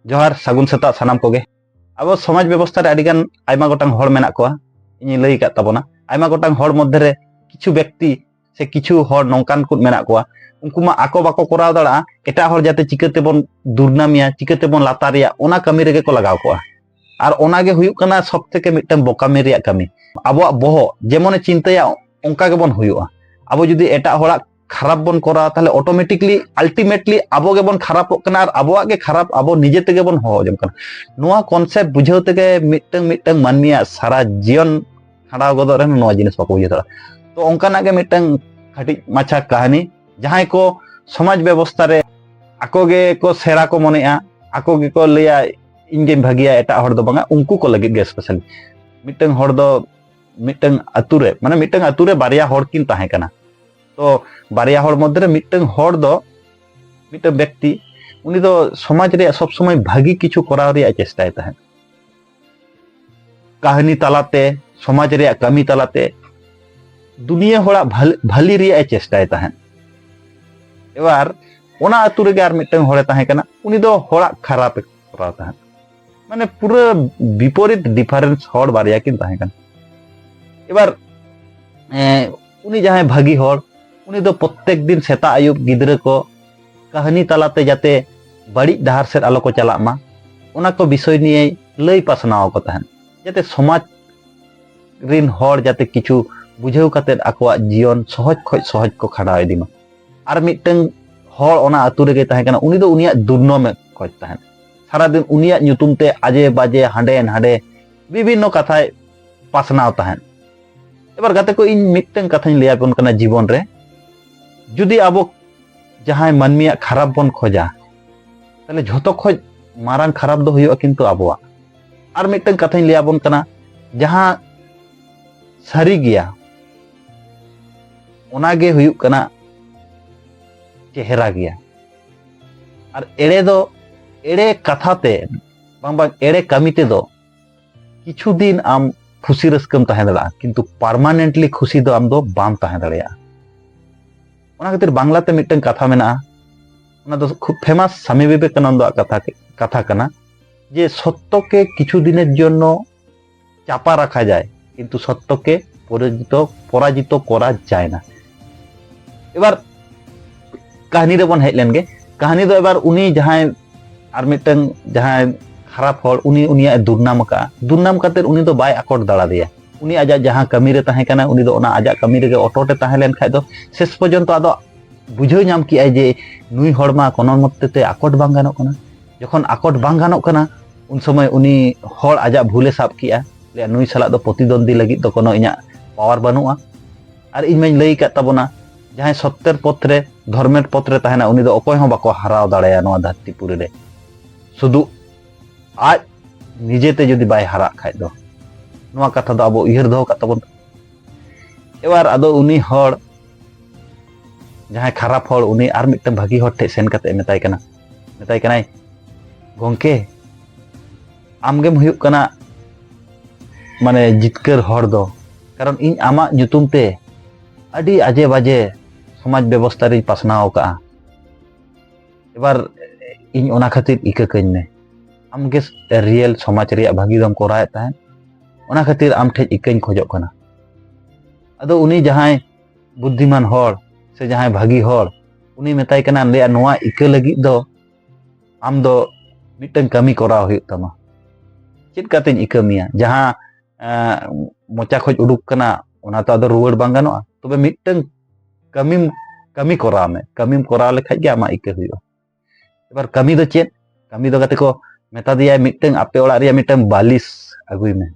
जोहार सागुन सेता सानाम कोगे अब समाज व्यवस्था रे अडिगान आयमा गोटांग हॉड़ मेना कोआ इᱧ लई का तबना आयमा गोटांग हॉड़ मध्य रे किछु व्यक्ति से किछु हॉड़ नौकान को मेना कोआ उनको मा आको बाको कराव दाड़ा एटा हॉड़ जाते चिकते बन दुर्नामिया चिकते बन लातारिया ओना कमी रेगे को लगाव कोआ आर ओना गे हुयुक कना सब थेके मिटन बोकामी रिया कमी आबो बोहो जेमने चिंताया ओंका गे बन हुयुआ आबो जुदी एटा हॉड़ा खराब बन करा ताहले ऑटोमेटिकली अल्टीमेटली आबो गे बन खराब कना और आबोआ गे खराब आबो निजे तेगे बन हो जम कना नोआ कॉन्सेप्ट बुझाव तेगे मिटन मिटन मानमिया सारा जीवन खड़ाव गदो रे नोआ जिनिस बाको बुझा तो ओंकाना गे मिटन खटी माछा कहानी जहां को समाज व्यवस्था रे आको गे को सेरा को मनेआ आको गे को लेया इनगे भागिया एटा हॉड़ दो बांगा उनको को लगे गे स्पेशली मिटन हॉड़ दो मिटन अतुरे माने मिटन अतुरे बारिया हॉड़ किन ताहे कना तो बारिया हॉड़ मध्य मिटन हॉड़ दो मिटन व्यक्ति उनी दो समाज रे सब समय भागी किछु कराव रे चेष्टा ताहे कहानी तालाते समाज रे कमी तालाते दुनिया होड़ा भली रे चेष्टा ताहे एबार ओना अतु रे आर मिटन हॉड़े ताहे कना उनी दो होड़ा खराब कराव ताहे माने पूरा विपरीत डिफरेंस हॉड़ बारिया किन ताहे कना एबार उनी जहां भागी हॉड़ उनी दो प्रत्येक दिन सेता आयुब गिद्रे को कहानी तालाते जाते बड़ी डहार से आलो को चला मा ओना को विषय निये लई पासनाव को तहन जाते समाज रिन हॉड़ जाते किछु बुझाव काते आकोआ जीवन सहज खoj सहज को खड़ा इदिमा आर मिटन हॉड़ ओना अतु रेगे ताहे कना उनी दो उनिया दुर्नो में खoj तहन सारा दिन उनिया nyutum ते आजे बाजे हांडे हांडे विभिन्न कथाय पासनाव तहन एबार गाते को इन मिटन कथाኝ लया बन कना जीवन रे जुदी आबो जहां मानमिया खराब बन खोजा ताले झोतो खोज मारांग खराब दो हुयो किंतु आबोआ आर मिटन कथाኝ लया बन कना जहां सारी गया ओनागे हुयुक कना चेहरा गया और एड़े कथाते बांग बांग एड़े कमीते दो किछु दिन आम खुशी रस्कम ताहे दड़ा किंतु परमानेंटली खुशी दो आम दो बाम ताहे दड़या ओना खातिर बांग्लाते मिटन कथा मेना ओना दो खूब फेमस स्वामी विवेकानंद कथा कना जे सत्य के किछु दिनेर जन्नो चापा रखा जाए किंतु सत्य के पराजित करा जाए ना एबार कहानी रे बन हेज लेन गे कहानी दो एबार उनी जहां आर मिटन जहां खराब हॉड़ उनी उनिया दुर्नाम काते उनी दो बाय आकोट दाड़ा दिया उनी आजा जहां कमी रे ताहे कना उनी दो ओना आजा कमी रे अटोटे ताहे लेन खाय दो शेष पर्यंत आदो बुझाव नाम कि जे नुई हॉड़मा कोनो मतते आकोट बांग गानो कना जखन आकोट बांग गानो कना उन समय उनी हॉड़ आजा भूले साब किया ले नुई साला दो प्रतिद्वंदी लगी तो कोनो इना पावर बानुआ आर इन में लई का तबना जहां सत्तर पथ रे धर्मेर पथ रे ताहेना उनी दो अकोय हो बाको हराव दाड़ाया नोआ धरतीपुरी रे शुधु आज निजेते जुदी बाय हरा खाय दो नोआ कथा दो आबो उयहर दो का तबन एबार आदो उनी हॉड़ जहां खराब हॉड़ उनी आर मिटन भागी हॉड़ ठे सेन काते मेताय कनाय गोंके आमगेम हुयुक कना माने जितकर हॉड़ दो कारण इन आमा nyutum ते अडी आजे बाजे समाज व्यवस्था रे पासनाव का एबार इन ओना खातिर इका कइन में आमगे रियल समाज रे भागी दम कोराय ताहन ओना खातिर आम ठे इकाइन खोजो कना अदो उनी जहां बुद्धिमान हॉड़ से जहां भागी हॉड़ उनी मेताय कना ले नोआ इका लगी दो आम दो मिटन कमी कराव हुयुक तमा चेद कातेन इका मिया जहां मोचा खोज उडुक कना ओना तो आदो रुवाड़ बांग गानोआ तबे मिटन कमी कराव में कमीम कराव लेखाय गे आमा इका हुयुआ एबार कमी दो चेद कमी दो गाते को मेता दिया मिटन आपे ओड़ा रे मिटन बालिश अगुई में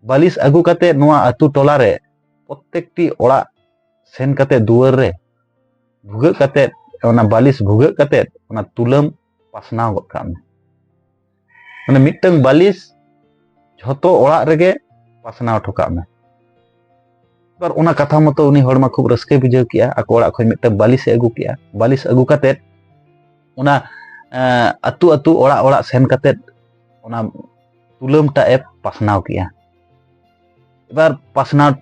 बालिश अगु काते नोआ अतु टोला रे प्रत्येकटी ओड़ा सेन काते दुआर रे भुगा काते ओना बालिश भुगा काते ओना तुलम पासनाव गद का में माने मिटन बालिश झोतो ओड़ा रेगे पासनाव ठोका में पर ओना कथा मतो उनी हॉड़ मा खूब रस्के बुझाव किया आको ओड़ा खय मिटन बालिश अगु किया बालिश अगु काते ओना अतु अतु ओड़ा ओड़ा सेन काते ओना तुलम टा ए पासनाव किया एबार पासनाव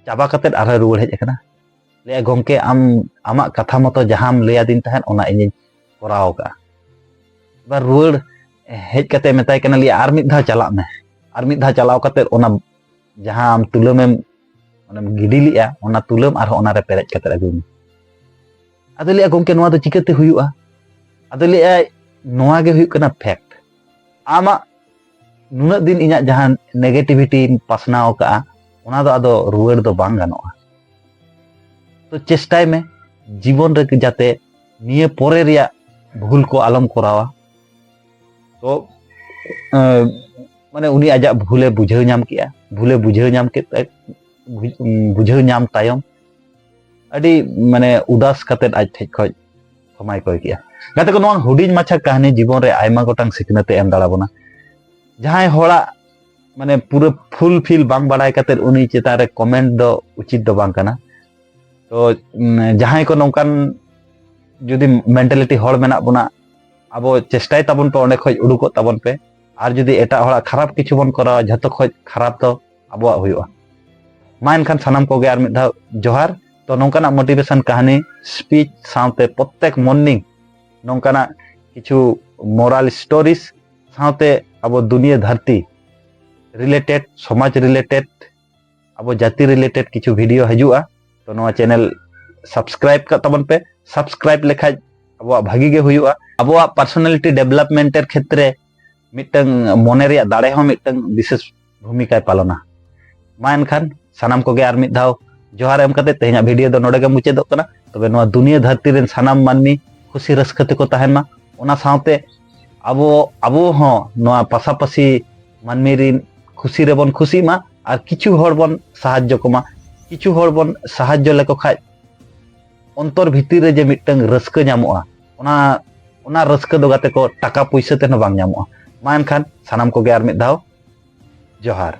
चाबा काते आरे रुवाड़ हेज एकना ले गोंके आम आमा कथा मतो जहां लया दिन तहन ओना इᱧ कोराव का ᱵᱟᱨ ᱨᱩᱣᱟᱹᱲ ᱦᱮᱡ ᱠᱟᱛᱮ ᱢᱮᱛᱟᱭ ᱠᱟᱱᱟ ᱞᱤᱧ ᱟᱨ ᱢᱤᱫ ᱫᱷᱟᱣ ᱪᱟᱞᱟᱜ ᱢᱮ, ᱟᱨ ᱢᱤᱫ ᱫᱷᱟᱣ ᱪᱟᱞᱟᱣ ᱠᱟᱛᱮ ᱚᱱᱟ ᱡᱟᱦᱟᱸ ᱟᱢ ᱛᱩᱞᱟᱹᱢᱮᱢ ᱚᱱᱟᱢ ᱜᱤᱰᱤ ᱞᱮᱜᱼᱟ ᱚᱱᱟ ᱛᱩᱞᱟᱹᱢ ᱟᱨᱦᱚᱸ ᱚᱱᱟᱨᱮ ᱯᱮᱨᱮᱡ ᱠᱟᱛᱮ ᱟᱹᱜᱩᱭ ᱢᱮ᱾ ᱟᱫᱚ ᱞᱟᱹᱭᱟ ᱜᱚᱢᱠᱮ ᱱᱚᱣᱟ ᱫᱚ ᱪᱤᱠᱟᱹᱛᱮ ᱦᱩᱭᱩᱜᱼᱟ? ᱟᱫᱚ ᱞᱟᱹᱭᱟᱭ ᱱᱚᱣᱟ ᱜᱮ ᱦᱩᱭᱩᱜ ᱠᱟᱱᱟ ᱯᱷᱮᱠᱴ, ᱟᱢᱟᱜ ᱱᱩᱱᱟᱹᱜ ᱫᱤᱱ ᱤᱧᱟᱹᱜ ᱡᱟᱦᱟᱸ ᱱᱮᱜᱮᱴᱤᱵᱷᱤᱴᱤᱧ ᱯᱟᱥᱱᱟᱣ ᱠᱟᱜᱼᱟ ᱚᱱᱟ ᱫᱚ ᱟᱫᱚ ᱨᱩᱣᱟᱹᱲ ᱫᱚ ᱵᱟᱝ ᱜᱟᱱᱚᱜᱼᱟ। তো চেষ্টায় মে জীবন রে যাতে নিয়ে পরে রিয়া ভুল কো আলম করাওয়া। তো মানে উনি আজাক ভুলে বুঝাও নাম কিয়া, ভুলে বুঝাও নাম কে বুঝাও নাম তায়ম আডি মানে উদাস কাতে আজ ঠেক খoj ক্ষমাই কই কিয়া। গাতে কো নওয়া হুডিñ মাছা কাহিনী জীবন রে আয়মা গোটাং সিকনাতে এম দাড়া বনা। যাহাই হড়া মানে পুরো ফুলফিল বাং বাড়াই কাতে উনি চেতান রে কমেন্ট দো উচিত দো বাং কানা। তো যাহাই কো নংকান যদি মেন্টালিটি হড় মেনা বনা আবো চেষ্টাই তাবন পে অনেক খoj উডুকো তাবন পে, আর যদি এটা হড়া খারাপ কিছু বন করাওয়া যত খoj খারাপ তো আবো হুয়ুগা। মা এনখান সানাম কোগে আর মিদ ধাw জোহার। তো নংকানা মোটিভেশন কাহিনী স্পিচ সাথে প্রত্যেক মর্নিং নংকানা কিছু মোরাল স্টোরিজ সাথে আবো দুনিয়া ধরती রিলেটেড সমাজ রিলেটেড আবো জাতি রিলেটেড কিছু ভিডিও हजुआ। तो नवा चैनल सब्सक्राइब का तबन पे, सब्सक्राइब लेखा अब भागी गे हुआ। अब पर्सनालिटी डेवलपमेंट क्षेत्र मिटंग मने रे दाड़े हो मिटंग विशेष भूमिका पालना। मा एनखान सानाम कोगे आर मिद धाव जोहार एम कते तेहना वीडियो दो नोडे गे मुचेदो कना। तबे नवा दुनिया धरती रेन सानाम मानमी खुशी रस्का तेको ताहेन मा, ओना साथे अबो हो नवा पासापासी मानमी रिन खुशी रेबन खुशी मा और किछु हर बन साहाय्य कोमा। किछु हर बन साहाय्य लेको खाय अंतर भितर रे जे मिटंग रस्का ᱧᱟᱢᱚᱜᱼᱟ ओना रस्का दो गाते को टाका पैसा ते न बांग ᱧᱟᱢᱚᱜᱼᱟ। मा एनखान सानाम कोगे आर मिद धाव जोहार।